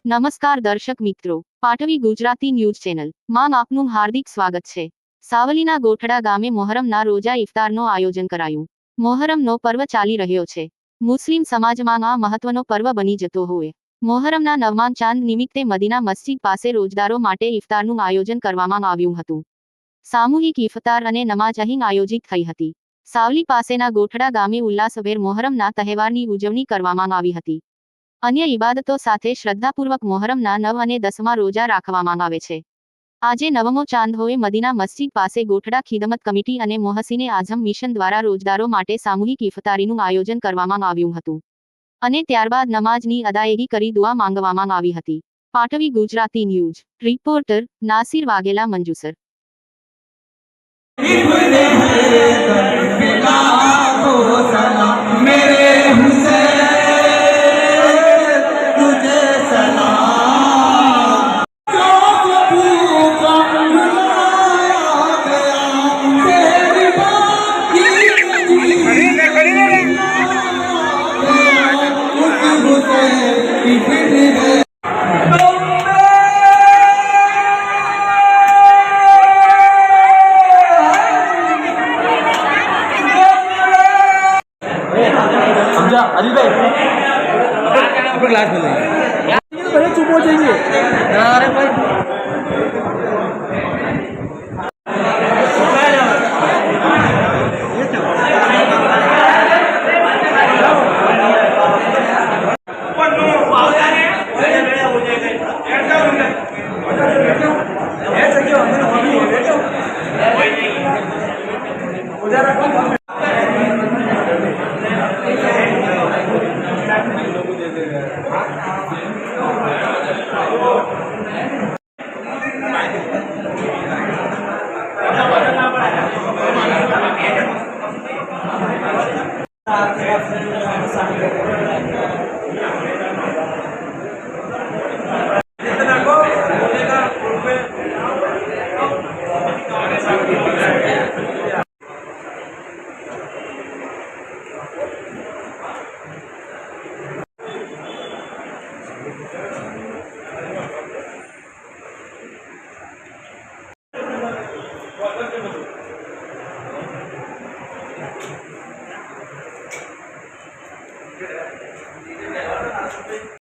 નમસ્કાર દર્શક મિત્રો, પાટવી ગુજરાતી ન્યૂઝ ચેનલ માં આપનું હાર્દિક સ્વાગત છે। સાવલીના ગોઠડા ગામે મોહરમના રોજા ઇફતારનો આયોજન કરાયું। મોહરમનો પર્વ ચાલી રહ્યો છે। મુસ્લિમ સમાજમાં આ મહત્વનો પર્વ બની જતો હોય। મોહરમના નવમા ચાંદ નિમિત્તે મદીના મસ્જિદ પાસે રોજદારો માટે ઇફતારનું આયોજન કરવામાં આવ્યું હતું। સામૂહિક ઇફતાર અને નમાઝ અહીં આયોજિત થઈ હતી। સાવલી પાસેના ગોઠડા ગામે ઉલ્લાસભેર મોહરમના તહેવારની ઉજવણી કરવામાં આવી હતી। અન્ય ઇબાદતો સાથે શ્રદ્ધાપૂર્વક મોહરમના 9 અને 10મા રોજા રાખવામાં આવે છે। આજે નવમો ચાંદ હોય મદીના મસ્જિદ પાસે ગોઠડા ખિદમત કમિટી અને મોહસીને આઝમ મિશન દ્વારા રોજદારો માટે સામૂહિક ઇફતારીનું આયોજન કરવામાં આવ્યું હતું અને ત્યારબાદ નમાઝની અદાયગી કરી દુઆ માંગવામાં આવી હતી। પાટવી ગુજરાતી ન્યૂઝ રિપોર્ટર નાસિર વાઘેલા મંજુસર। समझा अली भाई अपने क्लास में बड़े चुप हो जाइए। अरे भाई